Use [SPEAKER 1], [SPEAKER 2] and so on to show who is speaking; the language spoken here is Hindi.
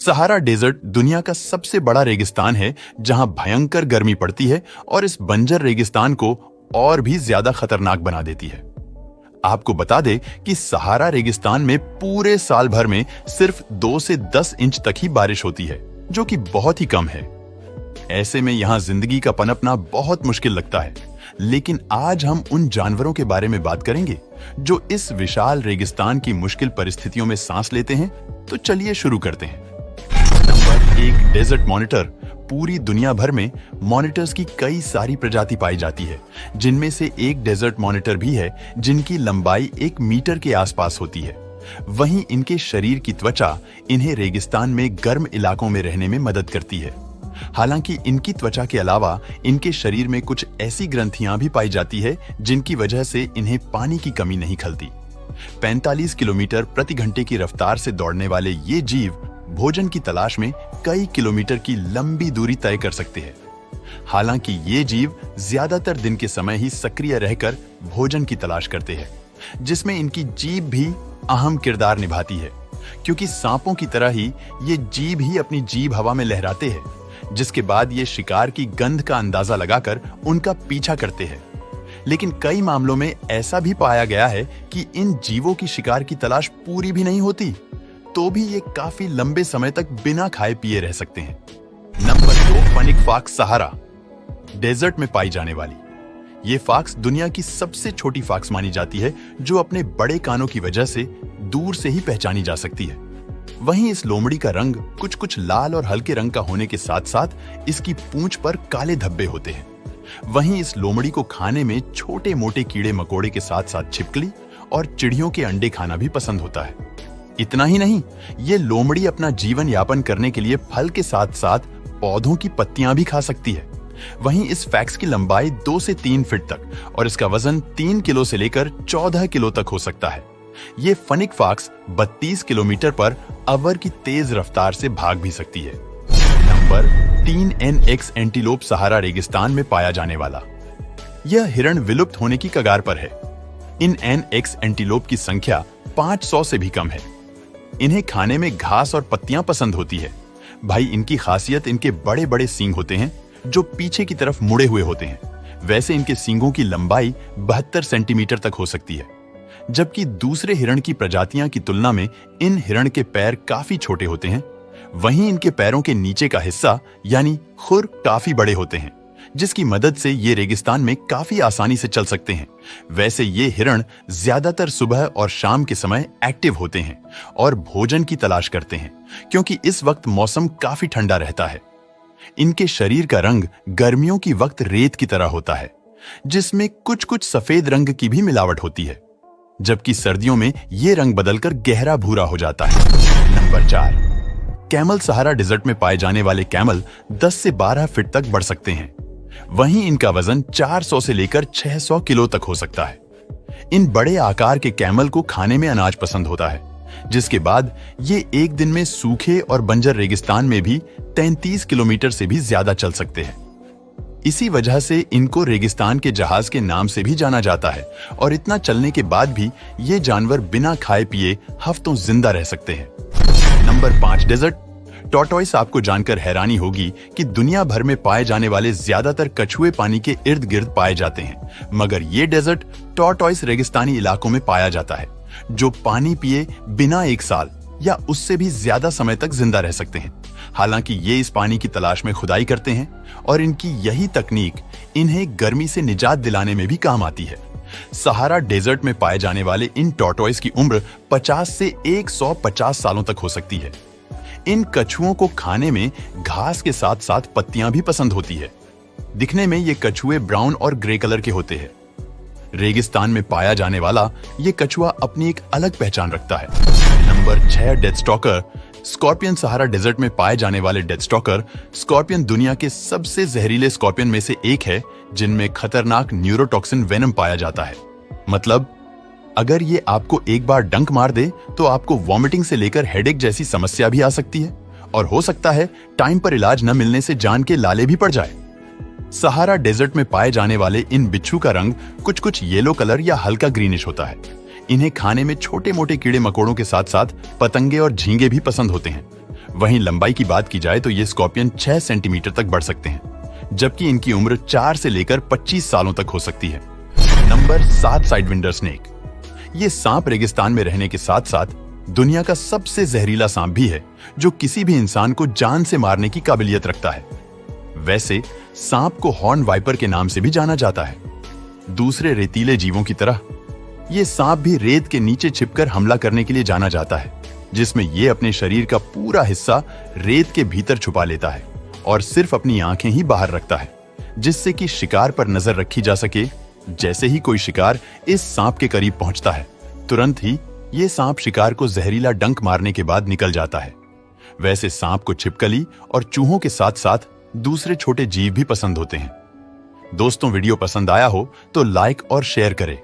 [SPEAKER 1] सहारा डेजर्ट दुनिया का सबसे बड़ा रेगिस्तान है जहां भयंकर गर्मी पड़ती है और इस बंजर रेगिस्तान को और भी ज्यादा खतरनाक बना देती है। आपको बता दे कि सहारा रेगिस्तान में पूरे साल भर में सिर्फ 2 से 10 इंच तक ही बारिश होती है, जो कि बहुत ही कम है। ऐसे में यहां जिंदगी का पनपना बहुत मुश्किल लगता है। लेकिन आज हम उन जानवरों के बारे में बात करेंगे जो इस विशाल रेगिस्तान की मुश्किल परिस्थितियों में सांस लेते हैं। तो चलिए शुरू करते हैं। Number 1, desert monitor. पूरी दुनिया भर में मॉनिटर्स की कई सारी प्रजाति पाई जाती है, जिनमें से एक डेजर्ट मॉनिटर भी है जिनकी लंबाई 1 मीटर के आसपास होती है। वहीं इनके शरीर की त्वचा इन्हें रेगिस्तान में गर्म इलाकों में रहने में मदद करती है। हालांकि इनकी त्वचा के अलावा इनके शरीर में कुछ ऐसी ग्रंथियां भी पाई जाती है जिनकी वजह से इन्हें पानी की कमी नहीं खलती। 45 किलोमीटर प्रति घंटे की रफ्तार से दौड़ने वाले ये जीव भोजन की तलाश में कई किलोमीटर की लंबी दूरी तय कर सकते हैं। हालांकि ये जीव ज्यादातर दिन के समय ही सक्रिय रहकर भोजन की तलाश करते हैं, जिसमें इनकी जीभ भी अहम किरदार निभाती है, क्योंकि सांपों की तरह ही ये जीभ ही अपनी जीभ हवा में लहराते हैं, जिसके बाद ये शिकार की गंध का अंदाजा लगाकर उनका पीछा करते हैं। लेकिन कई मामलों में ऐसा भी पाया गया है कि इन जीवों की शिकार की तलाश पूरी भी नहीं होती, तो भी ये काफी लंबे समय तक बिना खाए पिए रह सकते हैं। नंबर 2, फनिक फॉक्स सहारा डेजर्ट में पाई जाने वाली। ये फॉक्स दुनिया की सबसे छोटी फॉक्स मानी जाती है, जो अपने बड़े कानों की वजह से दूर से ही पहचानी जा सकती है। वहीं इस लोमड़ी का रंग कुछ लाल और हल्के रंग का होने के साथ साथ इसकी पूंछ पर काले धब्बे होते हैं। वहीं इस लोमड़ी को खाने में छोटे मोटे कीड़े मकोड़े के साथ साथ छिपकली और चिड़ियों के अंडे खाना भी पसंद होता है। इतना ही नहीं, ये लोमड़ी अपना जीवन यापन करने के लिए फल के साथ साथ पौधों की पत्तियां भी खा सकती है। वहीं इस फैक्स की लंबाई 2 से 3 फीट तक और इसका वजन 3 किलो से लेकर 14 किलो तक हो सकता है। ये फनिक फॉक्स 32 किलोमीटर पर अवर की तेज रफ्तार से भाग भी सकती है। नंबर 3, NX एंटीलोप सहारा रेगिस्तान में पाया जाने वाला। यह हिरण विलुप्त होने की कगार पर है। इन NX एंटीलोप की संख्या 500 से भी कम है। इन्हें खाने में घास और पत्तियां पसंद होती है। भाई, इनकी खासियत इनके बड़े बड़े सींग होते हैं जो पीछे की तरफ मुड़े हुए होते हैं। वैसे इनके सींगों की लंबाई 72 सेंटीमीटर तक हो सकती है, जबकि दूसरे हिरण की प्रजातियां की तुलना में इन हिरण के पैर काफी छोटे होते हैं। वहीं इनके पैरों के नीचे का हिस्सा यानी खुर काफी बड़े होते हैं, जिसकी मदद से ये रेगिस्तान में काफी आसानी से चल सकते हैं। वैसे ये हिरण ज्यादातर सुबह और शाम के समय एक्टिव होते हैं और भोजन की तलाश करते हैं, क्योंकि इस वक्त मौसम काफी ठंडा रहता है। इनके शरीर का रंग गर्मियों की वक्त रेत की तरह होता है, जिसमें कुछ सफेद रंग की भी मिलावट होती है, जबकि सर्दियों में ये रंग बदलकर गहरा भूरा हो जाता है। नंबर 4, कैमल सहारा डेजर्ट में पाए जाने वाले कैमल 10 से 12 फीट तक बढ़ सकते हैं। वहीं इनका वजन 400 से लेकर 600 किलो तक हो सकता है। इन बड़े आकार के कैमल को खाने में अनाज पसंद होता है, जिसके बाद ये एक दिन में सूखे और बंजर रेगिस्तान में भी 33 किलोमीटर से भी ज्यादा चल सकते हैं। इसी वजह से इनको रेगिस्तान के जहाज के नाम से भी जाना जाता है और इतना चलने के बाद भी ये जानवर बिना खाए पिए हफ्तों जिंदा रह सकते हैं। Number 5, desert tortoise. आपको जानकर हैरानी होगी कि दुनिया भर में पाए जाने वाले ज्यादातर कछुए पानी के इर्द गिर्द पाए जाते हैं, मगर ये डेजर्ट टॉर्टॉइस रेगिस्तानी इलाकों में पाया जाता है, जो पानी पिए बिना 1 साल या उससे भी ज्यादा समय तक जिंदा रह सकते हैं। हालांकि ये इस पानी की तलाश में खुदाई करते हैं और इनकी यही तकनीक इन्हें गर्मी से निजात दिलाने में भी काम आती है। सहारा डेजर्ट में पाए जाने वाले इन टॉर्टॉइस की उम्र 50 से 150 सालों तक हो सकती है। इन कछुओं को खाने में घास के साथ साथ पत्तियां भी पसंद होती है। दिखने में ये कछुए ब्राउन और ग्रे कलर के होते हैं। रेगिस्तान में पाया जाने वाला ये कछुआ अपनी एक अलग पहचान रखता है। Number 6, deathstalker. Scorpion Sahara desert में पाए जाने वाले डेथ स्टॉकर स्कॉर्पियन दुनिया के सबसे जहरीले स्कॉर्पियन में से एक है, जिनमें खतरनाक न्यूरोटॉक्सिन वेनम पाया जाता है। मतलब अगर ये आपको एक बार डंक मार दे तो आपको वॉमिटिंग से लेकर हेडेक जैसी समस्या भी आ सकती है और हो सकता है टाइम पर इलाज न मिलने से जान के लाले भी पड़ जाए। सहारा डेजर्ट में पाए जाने वाले इन बिच्छू का रंग कुछ येलो कलर या हल्का ग्रीनिश होता है। इन्हें खाने में छोटे मोटे कीड़े मकोड़ों के साथ साथ पतंगे और झींगे भी पसंद होते हैं। वहीं लंबाई की बात की जाए तो ये स्कॉर्पियन 6 सेंटीमीटर तक बढ़ सकते हैं, जबकि इनकी उम्र 4 से लेकर 25 सालों तक हो सकती है। Number 7, Sidewinder snake. ये सांप रेगिस्तान में रहने के साथ साथ दुनिया का सबसे जहरीला सांप भी है, जो किसी भी इंसान को जान से मारने की काबिलियत रखता है। वैसे सांप को हॉर्न वाइपर के नाम से भी जाना जाता है। दूसरे रेतीले जीवों की तरह ये सांप भी रेत के नीचे छिपकर हमला करने के लिए जाना जाता है, जिसमें ये अपने शरीर का पूरा हिस्सा रेत के भीतर छुपा लेता है और सिर्फ अपनी आंखें ही बाहर रखता है, जिससे कि शिकार पर नजर रखी जा सके। जैसे ही कोई शिकार इस सांप के करीब पहुंचता है, तुरंत ही ये सांप शिकार को जहरीला डंक मारने के बाद निकल जाता है। वैसे सांप को छिपकली और चूहों के साथ साथ दूसरे छोटे जीव भी पसंद होते हैं। दोस्तों, वीडियो पसंद आया हो तो लाइक और शेयर करें।